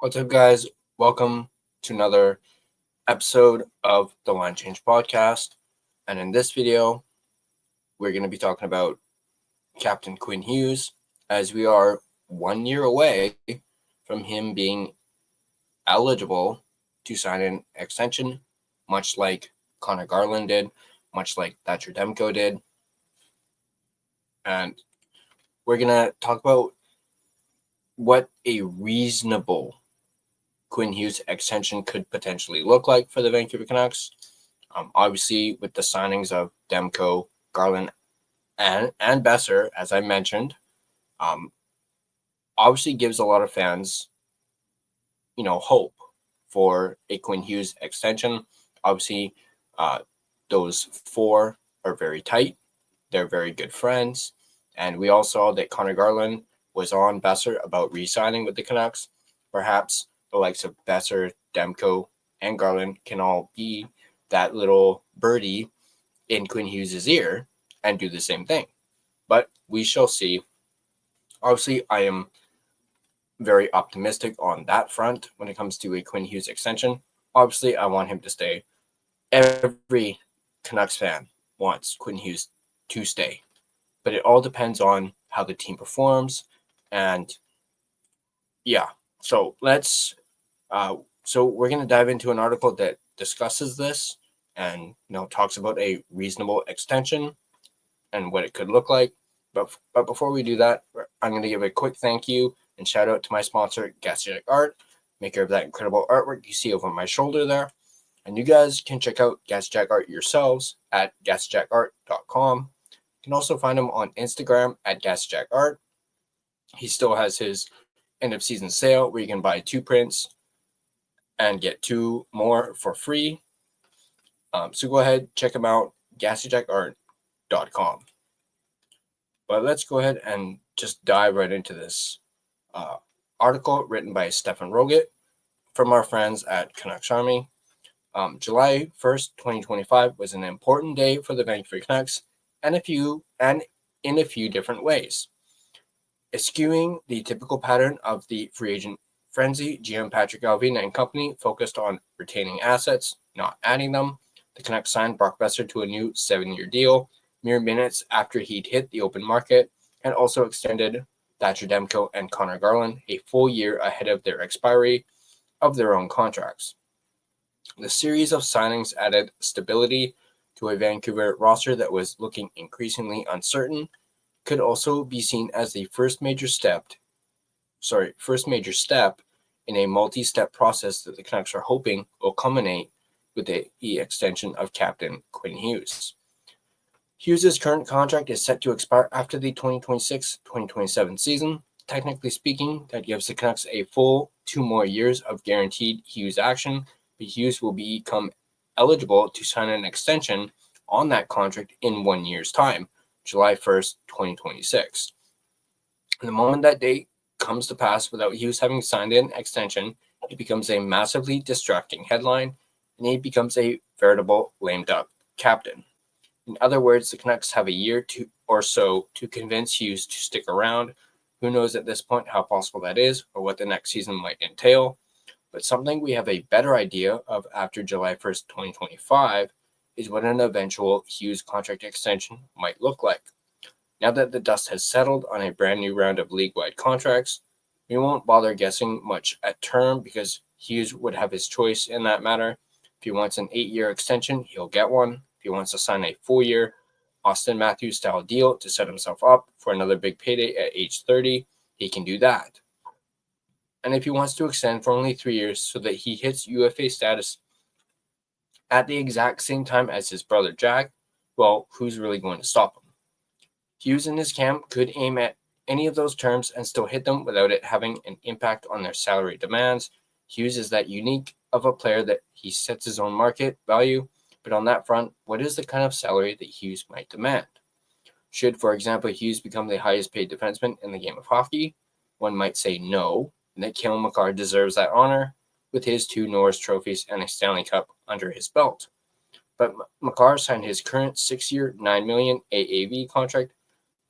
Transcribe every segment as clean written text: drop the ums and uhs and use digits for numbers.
What's up, guys? Welcome to another episode of the Line Change Podcast. And in this video, we're going to be talking about Captain Quinn Hughes, as we are 1 year away from him being eligible to sign an extension, much like Connor Garland did, much like Thatcher Demko did. And we're going to talk about what a reasonable Quinn Hughes extension could potentially look like for the Vancouver Canucks. Obviously, with the signings of Demko, Garland, and Besser, as I mentioned, obviously gives a lot of fans, hope for a Quinn Hughes extension. Obviously, those four are very tight. They're very good friends. And we all saw that Connor Garland was on Besser about re-signing with the Canucks. Perhaps the likes of Besser, Demko, and Garland can all be that little birdie in Quinn Hughes' ear and do the same thing. But we shall see. Obviously, I am very optimistic on that front when it comes to a Quinn Hughes extension. Obviously, I want him to stay. Every Canucks fan wants Quinn Hughes to stay. But it all depends on how the team performs. And yeah, so let's so we're going to dive into an article that discusses this and talks about a reasonable extension and what it could look like. But before we do that, I'm going to give a quick thank you and shout out to my sponsor, Gassy Jack Art, maker of that incredible artwork you see over my shoulder there. And you guys can check out Gassy Jack Art yourselves at gassyjackart.com. You can also find him on Instagram at Gassy Jack Art. He still has his end of season sale where you can buy 2 prints and get 2 more for free. So go ahead, check him out, gassyjackart.com. But let's go ahead and just dive right into this article written by Stefan Roget from our friends at Canucks Army. July 1st, 2025 was an important day for the Vancouver Canucks and in a few different ways. Eschewing the typical pattern of the free agent frenzy, GM Patrick Allvin and company focused on retaining assets, not adding them. The Canucks signed Brock Besser to a new 7-year deal, mere minutes after he'd hit the open market, and also extended Thatcher Demko and Connor Garland a full year ahead of their expiry of their own contracts. The series of signings added stability to a Vancouver roster that was looking increasingly uncertain. Could also be seen as the first major step in a multi-step process that the Canucks are hoping will culminate with the extension of Captain Quinn Hughes. Hughes' current contract is set to expire after the 2026-2027 season. Technically speaking, that gives the Canucks a full 2 more years of guaranteed Hughes action, but Hughes will become eligible to sign an extension on that contract in 1 year's time, July 1st, 2026. And the moment that date comes to pass without Hughes having signed an extension, it becomes a massively distracting headline, and he becomes a veritable lame duck captain. In other words, the Canucks have a year or so to convince Hughes to stick around. Who knows at this point how possible that is or what the next season might entail, but something we have a better idea of after July 1st, 2025 is what an eventual Hughes contract extension might look like. Now that the dust has settled on a brand new round of league-wide contracts, we won't bother guessing much at term because Hughes would have his choice in that matter. If he wants an 8-year extension, he'll get one. If he wants to sign a 4-year Austin Matthews-style deal to set himself up for another big payday at age 30, he can do that. And if he wants to extend for only 3 years so that he hits UFA status at the exact same time as his brother Jack, well, who's really going to stop him? Hughes and his camp could aim at any of those terms and still hit them without it having an impact on their salary demands. Hughes is that unique of a player that he sets his own market value, but on that front, what is the kind of salary that Hughes might demand? Should, for example, Hughes become the highest paid defenseman in the game of hockey? One might say no, and that Cale Makar deserves that honor with his 2 Norris trophies and a Stanley Cup under his belt. But Makar signed his current 6-year, $9 million AAV contract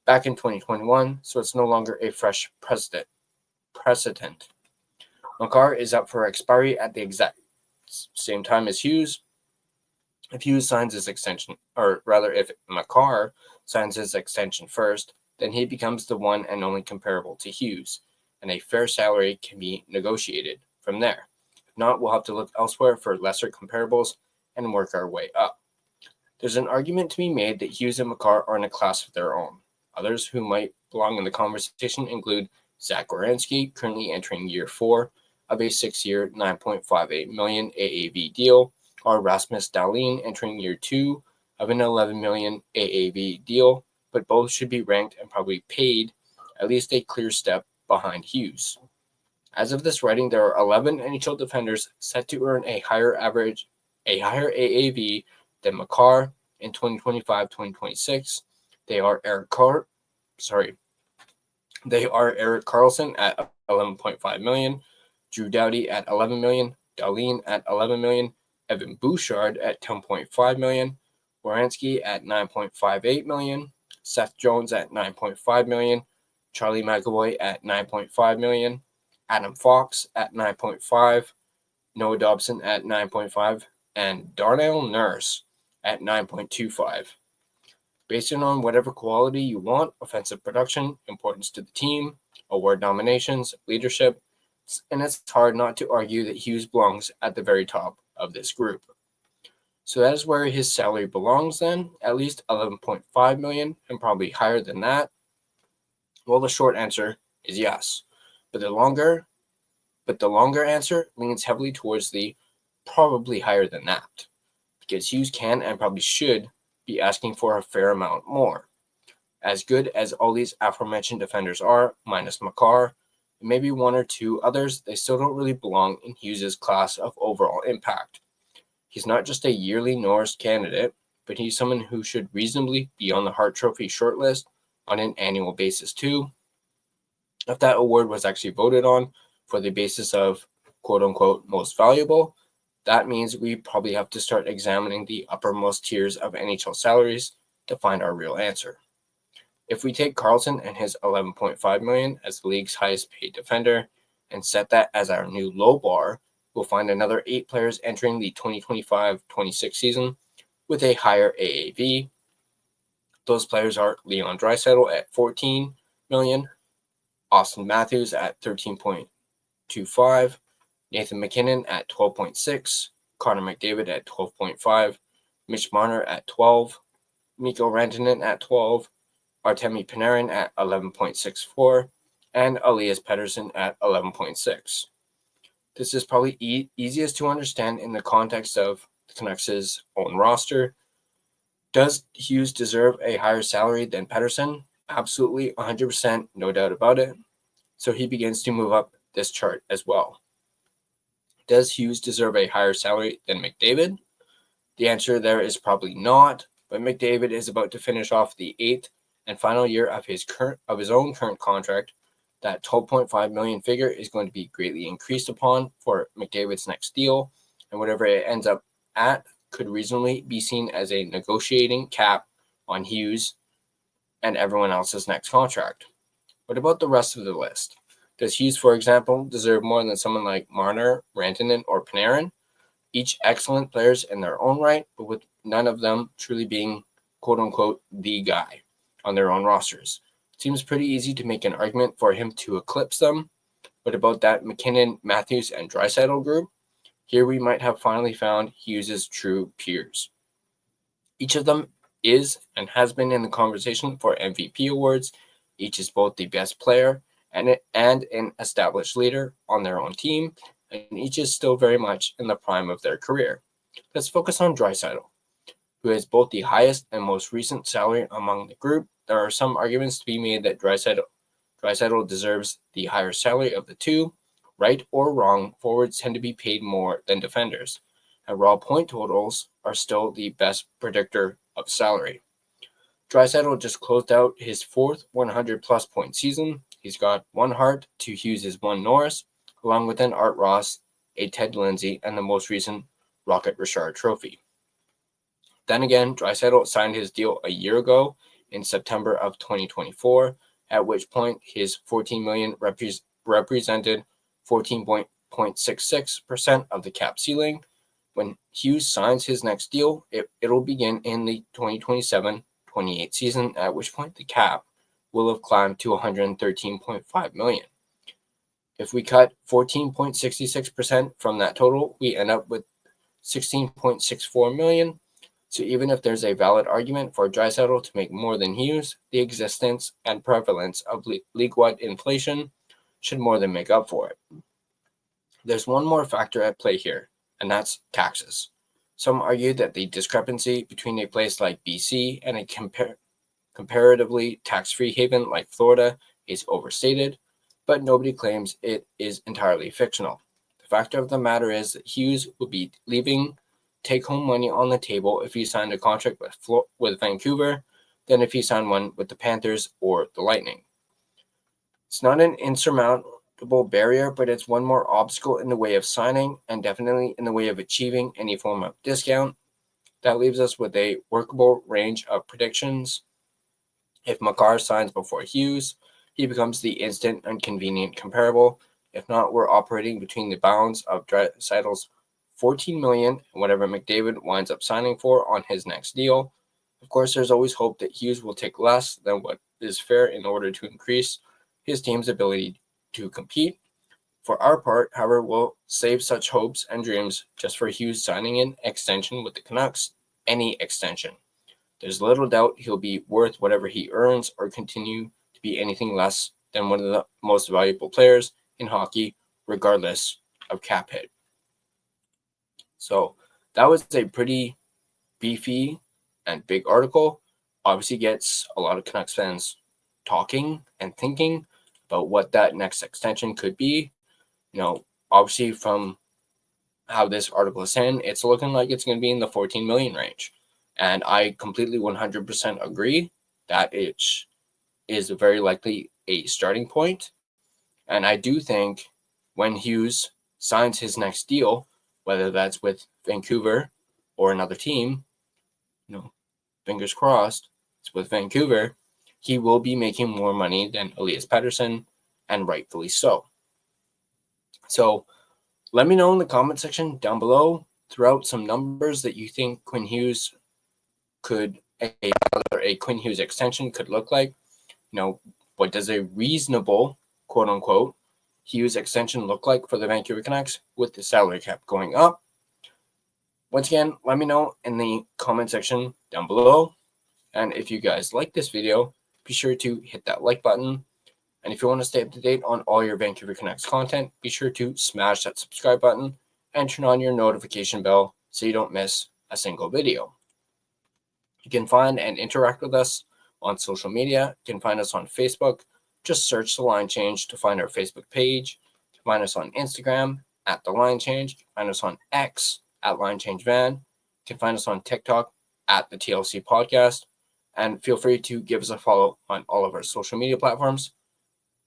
back in 2021, so it's no longer a fresh precedent. Makar is up for expiry at the exact same time as Hughes. If Hughes signs his extension, or rather if Makar signs his extension first, then he becomes the one and only comparable to Hughes, and a fair salary can be negotiated from there. If not, we'll have to look elsewhere for lesser comparables and work our way up. There's an argument to be made that Hughes and Makar are in a class of their own. Others who might belong in the conversation include Zach Werenski, currently entering year 4 of a 6-year, $9.58 million AAV deal, or Rasmus Dahlin entering year 2 of an $11 million AAV deal, but both should be ranked and probably paid at least a clear step behind Hughes. As of this writing, there are 11 NHL defenders set to earn a higher AAV than Makar in 2025-2026. They are Eric Carlson at $11.5 million, Drew Doughty at $11 million, Dahlin at $11 million, Evan Bouchard at $10.5 million, Werenski at $9.58 million, Seth Jones at $9.5 million, Charlie McAvoy at $9.5 million, Adam Fox at $9.5 million, Noah Dobson at $9.5 million, and Darnell Nurse at $9.25 million. Based on whatever quality you want, offensive production, importance to the team, award nominations, leadership, and it's hard not to argue that Hughes belongs at the very top of this group. So that is where his salary belongs then, at least $11.5 million, and probably higher than that. Well, the short answer is yes, but the longer answer leans heavily towards the probably higher than that, because Hughes can and probably should be asking for a fair amount more. As good as all these aforementioned defenders are, minus Makar, and maybe one or two others, they still don't really belong in Hughes' class of overall impact. He's not just a yearly Norris candidate, but he's someone who should reasonably be on the Hart Trophy shortlist on an annual basis too. If that award was actually voted on for the basis of quote-unquote most valuable, that means we probably have to start examining the uppermost tiers of NHL salaries to find our real answer. If we take Carlson and his $11.5 million as the league's highest paid defender and set that as our new low bar, we'll find another 8 players entering the 2025-26 season with a higher AAV. Those players are Leon Draisaitl at $14 million, Austin Matthews at $13.25, Nathan MacKinnon at $12.6, Connor McDavid at $12.5, Mitch Marner at $12, Mikko Rantanen at $12, Artemi Panarin at $11.64, and Elias Pettersson at $11.6. This is probably easiest to understand in the context of the Canucks' own roster. Does Hughes deserve a higher salary than Pettersson? Absolutely, 100%, no doubt about it. So he begins to move up this chart as well. Does Hughes deserve a higher salary than McDavid? The answer there is probably not, but McDavid is about to finish off the 8th and final year of his own current contract. That $12.5 million figure is going to be greatly increased upon for McDavid's next deal, and whatever it ends up at could reasonably be seen as a negotiating cap on Hughes and everyone else's next contract. What about the rest of the list? Does Hughes, for example, deserve more than someone like Marner, Rantanen, or Panarin? Each excellent players in their own right, but with none of them truly being quote-unquote the guy on their own rosters. It seems pretty easy to make an argument for him to eclipse them. What about that MacKinnon, Matthews, and Draisaitl group? Here we might have finally found Hughes' true peers. Each of them is and has been in the conversation for MVP awards. Each is both the best player and an established leader on their own team, and each is still very much in the prime of their career. Let's focus on Draisaitl, who has both the highest and most recent salary among the group. There are some arguments to be made that Draisaitl deserves the higher salary of the two. Right or wrong, forwards tend to be paid more than defenders, and raw point totals are still the best predictor of salary. Draisaitl just closed out his 4th 100-plus point season. He's got 1 Hart to Hughes' 1 Norris, along with an Art Ross, a Ted Lindsay, and the most recent Rocket Richard trophy. Then again, Draisaitl signed his deal a year ago in September of 2024, at which point his $14 million represented 14.5 0.66% of the cap ceiling. When Hughes signs his next deal, it'll begin in the 2027-28 season, at which point the cap will have climbed to $113.5 million. If we cut 14.66% from that total, we end up with $16.64 million. So even if there's a valid argument for Draisaitl to make more than Hughes, the existence and prevalence of league-wide inflation should more than make up for it. There's one more factor at play here, and that's taxes. Some argue that the discrepancy between a place like BC and a comparatively tax-free haven like Florida is overstated, but nobody claims it is entirely fictional. The fact of the matter is that Hughes would be leaving take-home money on the table if he signed a contract with Vancouver than if he signed one with the Panthers or the Lightning. It's not an insurmountable barrier, but it's one more obstacle in the way of signing and definitely in the way of achieving any form of discount. That leaves us with a workable range of predictions. If Makar signs before Hughes, he becomes the instant and convenient comparable. If not, we're operating between the bounds of Draisaitl's $14 million and whatever McDavid winds up signing for on his next deal. Of course, there's always hope that Hughes will take less than what is fair in order to increase his team's ability to compete. For our part, however, we'll save such hopes and dreams just for Hughes signing an extension with the Canucks, any extension. There's little doubt he'll be worth whatever he earns or continue to be anything less than one of the most valuable players in hockey, regardless of cap hit. So that was a pretty beefy and big article. Obviously gets a lot of Canucks fans talking and thinking about what that next extension could be. Obviously from how this article is saying, it's looking like it's going to be in the 14 million range. And I completely 100% agree that it is very likely a starting point. And I do think when Hughes signs his next deal, whether that's with Vancouver or another team, fingers crossed, it's with Vancouver, he will be making more money than Elias Pettersson, and rightfully so. So let me know in the comment section down below, throw out some numbers that you think Quinn Hughes a Quinn Hughes extension could look like. What does a reasonable, quote unquote, Hughes extension look like for the Vancouver Canucks with the salary cap going up? Once again, let me know in the comment section down below. And if you guys like this video, be sure to hit that like button. And if you want to stay up to date on all your Vancouver Canucks content, be sure to smash that subscribe button and turn on your notification bell so you don't miss a single video. You can find and interact with us on social media. You can find us on Facebook. Just search The Line Change to find our Facebook page. You can find us on Instagram at The Line Change. You can find us on X at Line Change Van. You can find us on TikTok at the TLC Podcast. And feel free to give us a follow on all of our social media platforms.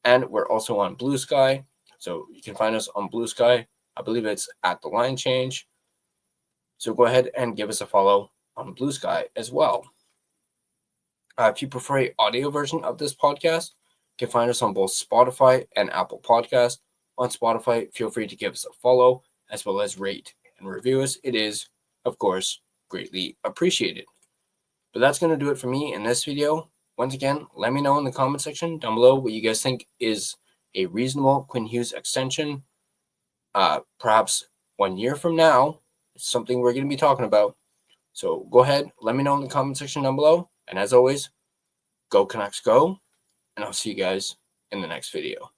And we're also on Blue Sky. So you can find us on Blue Sky. I believe it's at The Line Change. So go ahead and give us a follow on Blue Sky as well. If you prefer an audio version of this podcast, you can find us on both Spotify and Apple Podcasts. On Spotify, feel free to give us a follow as well as rate and review us. It is, of course, greatly appreciated. But that's going to do it for me in this video. Once again, let me know in the comment section down below what you guys think is a reasonable Quinn Hughes extension. Perhaps 1 year from now, it's something we're going to be talking about. So go ahead, let me know in the comment section down below. And as always, go Canucks go. And I'll see you guys in the next video.